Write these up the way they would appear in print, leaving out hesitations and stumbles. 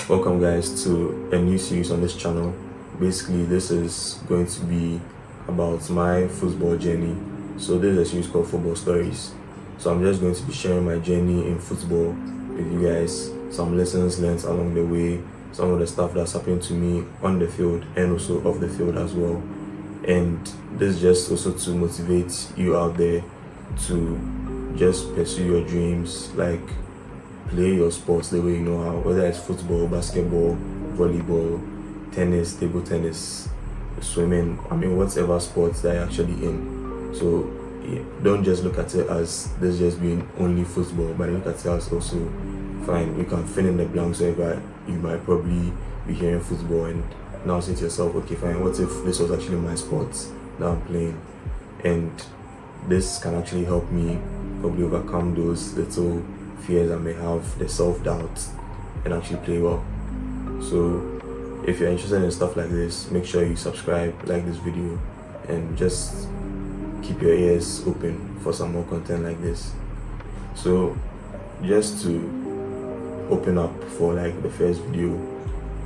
Welcome guys to a new series on this channel. Basically this is going to be about my football journey. So this is a series called Football Stories. So I'm just going to be sharing my journey in football with you guys, some lessons learned along the way, some of the stuff that's happened to me on the field and also off the field as well. And this is just also to motivate you out there to just pursue your dreams, like play your sports the way you know how, whether it's football, basketball, volleyball, tennis, table tennis, swimming, whatever sports that you're actually in. So yeah, don't just look at it as this just being only football, but look at it as also fine. You can fill in the blanks wherever you might probably be hearing football and now say to yourself, okay fine, what if this was actually my sport that I'm playing? And this can actually help me probably overcome those little fears I may have, the self-doubt, and actually play well. So if you're interested in stuff like this, make sure you subscribe, like this video, and just keep your ears open for some more content like this. So just to open up for like the first video,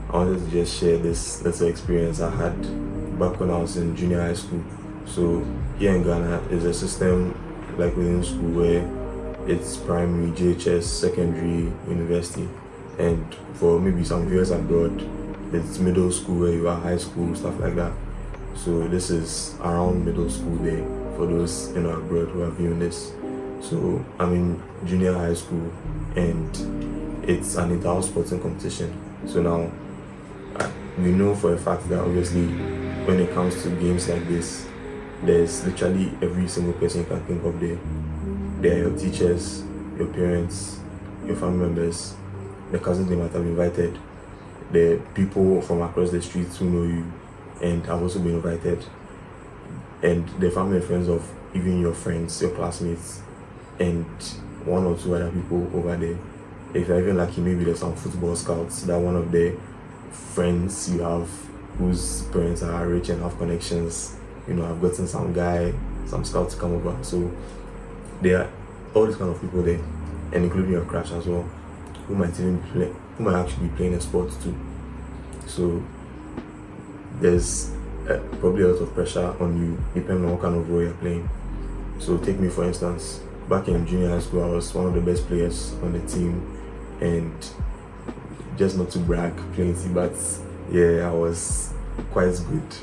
I wanted to just share this little experience I had back when I was in junior high school. So here in Ghana is a system like within school where it's primary, JHS, secondary, university, and for maybe some viewers abroad, it's middle school where you are high school, stuff like that. So this is around middle school there for those abroad who are viewing this. So I'm in junior high school and it's an inter-house sporting competition. So now we know for a fact that obviously when it comes to games like this, there's literally every single person you can think of there. They are your teachers, your parents, your family members, the cousins they might have invited, the people from across the streets who know you and have also been invited, and the family and friends of even your friends, your classmates, and one or two other people over there. If you're even lucky, maybe there's some football scouts that one of the friends you have whose parents are rich and have connections, I've gotten some guy, some scout to come over. So there are all these kind of people there, and including your crush as well, who might actually be playing a sport too. So there's probably a lot of pressure on you depending on what kind of role you're playing. So take me for instance, back in junior high school, I was one of the best players on the team, and just not to brag plenty, but yeah, I was quite good.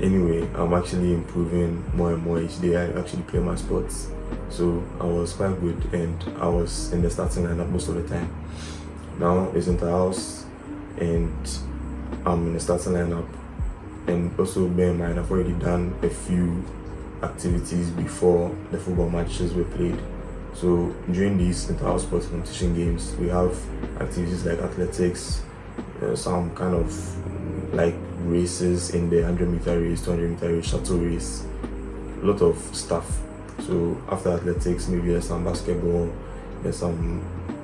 Anyway, I'm actually improving more and more each day. I actually play my sports. So I was quite good and I was in the starting lineup most of the time. Now it's inter-house and I'm in the starting lineup. And also bear in mind, I've already done a few activities before the football matches were played. So during these inter-house sports competition games, we have activities like athletics, some kind of like races in the 100-meter race, 200-meter race, shuttle race, a lot of stuff. So after athletics, maybe there's some basketball, there's some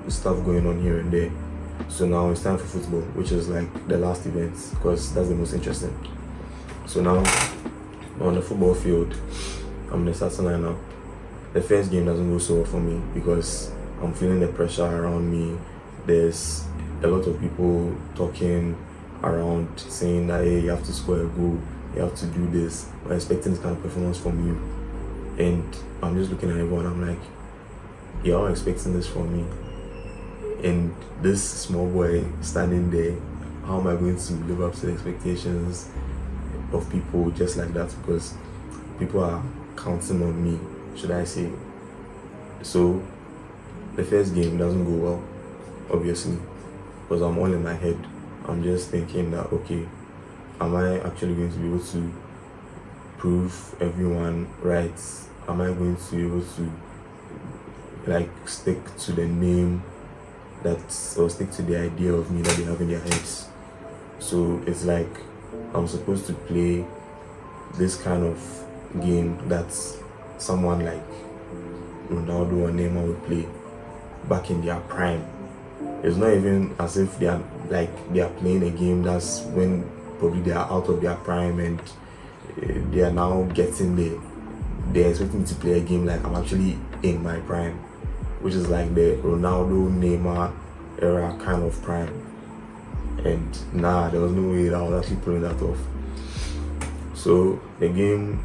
stuff going on here and there. So now it's time for football, which is like the last event because that's the most interesting. So now on the football field, I'm in the starting lineup. The first game doesn't go so well for me because I'm feeling the pressure around me. There's a lot of people talking around saying that, hey, you have to score a goal, you have to do this, we're expecting this kind of performance from you. And I'm just looking at everyone, I'm like, you're all expecting this from me. And this small boy standing there, how am I going to live up to the expectations of people just like that? Because people are counting on me, should I say. So the first game doesn't go well, obviously, because I'm all in my head. I'm just thinking that, okay, am I actually going to be able to prove everyone right? Am I going to be able to like stick to the name or stick to the idea of me that they have in their heads? So it's like I'm supposed to play this kind of game that someone like Ronaldo or Neymar would play back in their prime. It's not even as if they are playing a game that's when probably they are out of their prime and they are now getting there. They're expecting me to play a game like I'm actually in my prime, which is like the Ronaldo, Neymar era kind of prime. and there was no way that I was actually pulling that off. So the game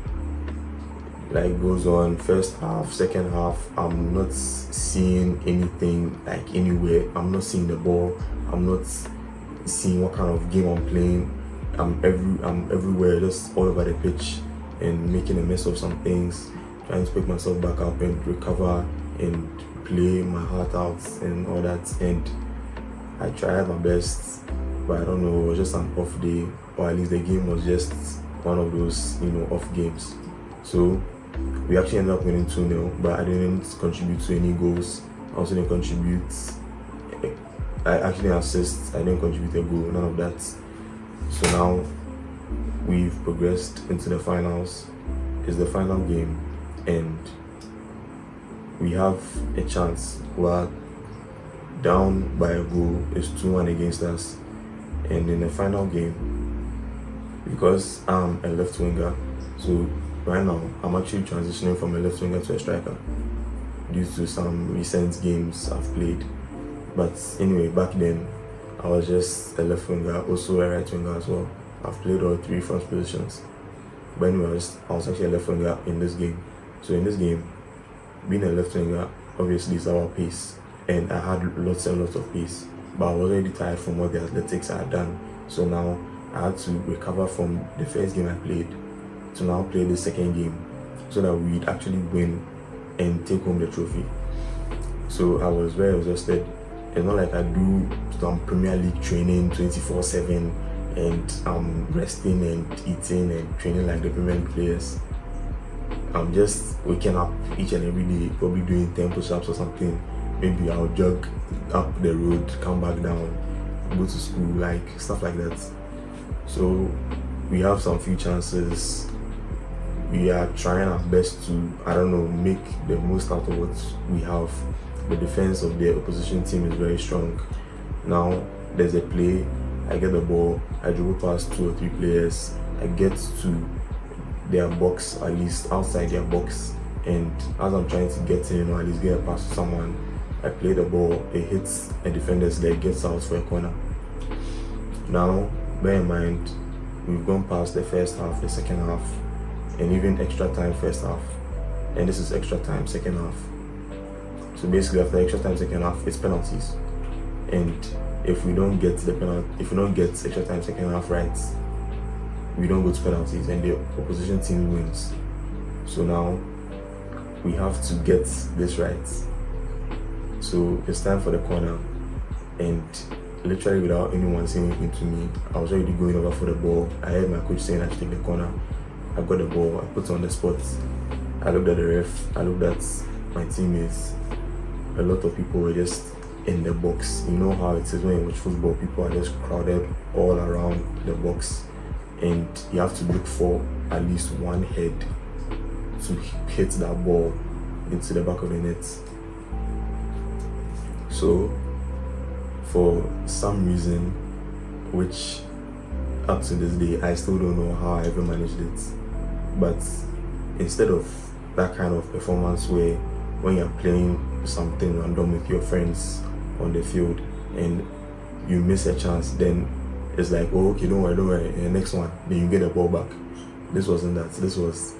like goes on. First half, second half, I'm not seeing anything like anywhere. I'm not seeing the ball. I'm not seeing what kind of game I'm playing. I'm everywhere, just all over the pitch and making a mess of some things, trying to pick myself back up and recover and play my heart out and all that. And I tried my best, but I don't know, it was just an off day, or at least the game was just one of those, off games. So we actually ended up winning 2-0, but I didn't contribute to any goals. I also didn't contribute. I actually assist. I didn't contribute a goal. None of that. So now we've progressed into the finals. It's the final game, and we have a chance. We're down by a goal. It's 2-1 against us, and in the final game, because I'm a left winger, so right now I'm actually transitioning from a left winger to a striker due to some recent games I've played. But anyway, back then I was just a left winger, also a right winger as well. I've played all three front positions. But anyway, I was actually a left winger in this game. So in this game, being a left winger obviously is our pace, and I had lots and lots of pace, but I was already tired from what the athletics I had done. So now I had to recover from the first game I played to now play the second game, so that we'd actually win and take home the trophy. So I was very exhausted. It's not like I do some Premier League training 24/7 and I'm resting and eating and training like the Premier League players. I'm just waking up each and every day, probably doing 10 push-ups or something. Maybe I'll jog up the road, come back down, go to school, like stuff like that. So we have some few chances. We are trying our best to, make the most out of what we have. The defense of the opposition team is very strong. Now there's a play, I get the ball, I dribble past 2 or 3 players, I get to their box, at least outside their box, and as I'm trying to get in or at least get past someone, I play the ball, it hits a defender's leg, gets out for a corner. Now bear in mind, we've gone past the first half, the second half, and even extra time first half, and this is extra time second half. So basically after extra time second half, it's penalties, and if we don't get extra time second half right, we don't go to penalties and the opposition team wins. So now we have to get this right. So it's time for the corner, and literally without anyone saying anything to me, I was already going over for the ball. I heard my coach saying I should take the corner. I got the ball, I put it on the spot. I looked at the ref, I looked at my teammates. A lot of people were just in the box. You know how it is when you watch football, people are just crowded all around the box, and you have to look for at least one head to hit that ball into the back of the net. So for some reason, which up to this day I still don't know how I ever managed it, but instead of that kind of performance where when you're playing something random with your friends on the field and you miss a chance, then it's like, oh, okay, don't worry, and the next one, then you get the ball back. This wasn't that. This was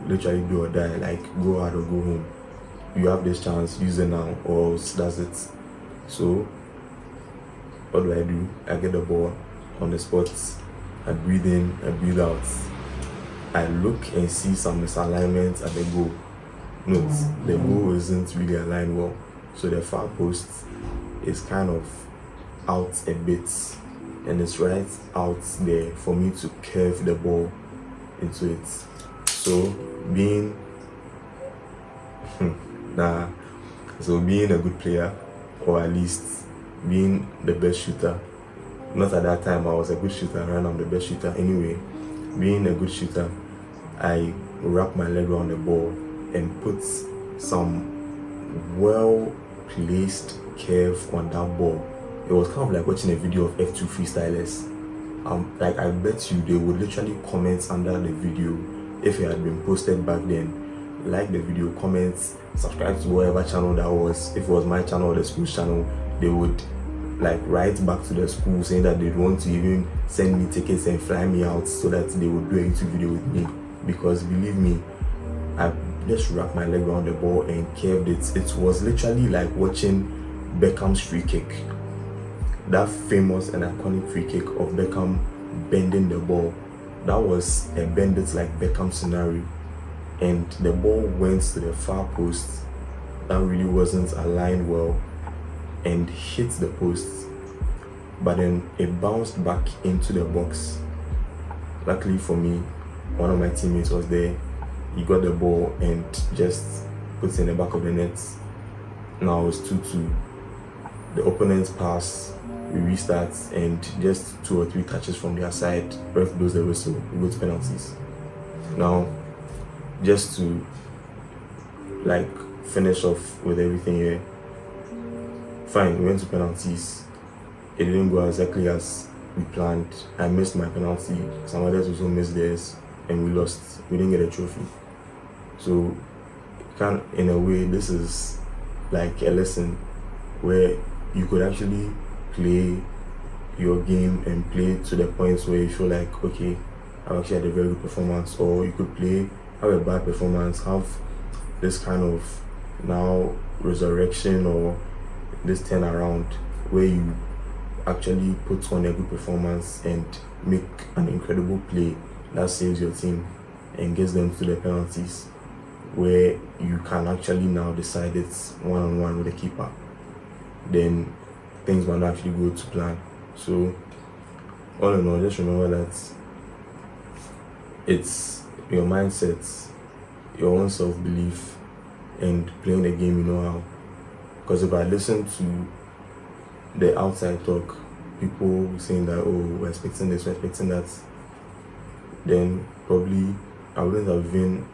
literally do or die, like go hard or go home. You have this chance, use it now, or else that's it. So what do? I get the ball on the spot, I breathe in, I breathe out. I look and see some misalignment at the goal. Note, the goal isn't really aligned well, so the far post is kind of out a bit, and it's right out there for me to curve the ball into it. So being being a good player, or at least being the best shooter, not at that time I was a good shooter, right now I'm the best shooter anyway. Being a good shooter, I wrap my leg around the ball and put some well placed curve on that ball. It was kind of like watching a video of F2 freestylers. Like I bet you they would literally comment under the video if it had been posted back then. Like the video, comment, subscribe to whatever channel that was. If it was my channel or the school's channel, they would like write back to the school saying that they'd want to even send me tickets and fly me out so that they would do a YouTube video with me. Because believe me, I just wrapped my leg around the ball and curved it. It was literally like watching Beckham's free kick. That famous and iconic free kick of Beckham bending the ball. That was a bend it like Beckham scenario. And the ball went to the far post. That really wasn't aligned well and hit the post. But then it bounced back into the box. Luckily for me, one of my teammates was there. He got the ball and just put it in the back of the net. Now it's 2-2. The opponent's pass, we restart, and just 2 or 3 touches from their side, ref blows the whistle, we go to penalties. Now, just to like finish off with everything here, fine, we went to penalties. It didn't go exactly as we planned. I missed my penalty, some others also missed theirs, and we lost. We didn't get a trophy. So, in a way, this is like a lesson where you could actually play your game and play to the points where you feel like, okay, I've actually had a very good performance. Or you could have a bad performance, have this kind of now resurrection or this turnaround where you actually put on a good performance and make an incredible play that saves your team and gets them to the penalties, where you can actually now decide it's one-on-one with the keeper. Then things might not actually go to plan. So all in all, just remember that it's your mindset, your own self-belief, and playing the game you know how. Because if I listen to the outside talk, people saying that, oh, we're expecting this, we're expecting that, then probably I wouldn't have even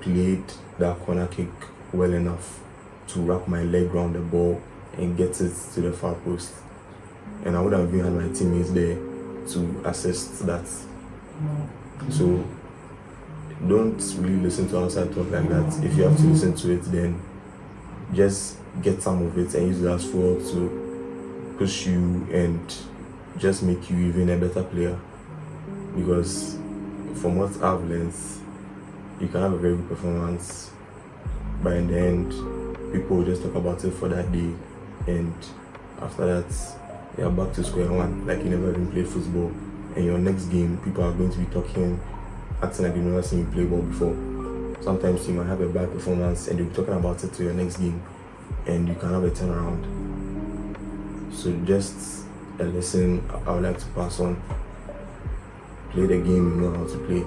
played that corner kick well enough to wrap my leg around the ball and get it to the far post. And I would have even had my teammates there to assist that. So don't really listen to outside talk like that. If you have to listen to it, then just get some of it and use it as fuel to push you and just make you even a better player. Because from what I've learned, you can have a very good performance, but in the end, people will just talk about it for that day, and after that, you're back to square one, like you never even played football. And your next game, people are going to be talking, acting like they've never seen you play ball before. Sometimes you might have a bad performance and they'll be talking about it to your next game, and you can have a turnaround. So just a lesson I would like to pass on. Play the game you know how to play,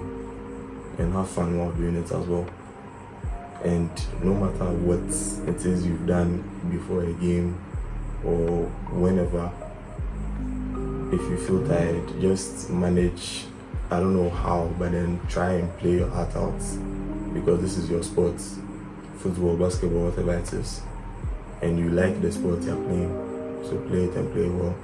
and have fun while doing it as well. And no matter what it is you've done before a game or whenever, if you feel tired, just manage. I don't know how, but then try and play your heart out, because this is your sport, football, basketball, whatever it is, and you like the sport you're playing, so play it and play well.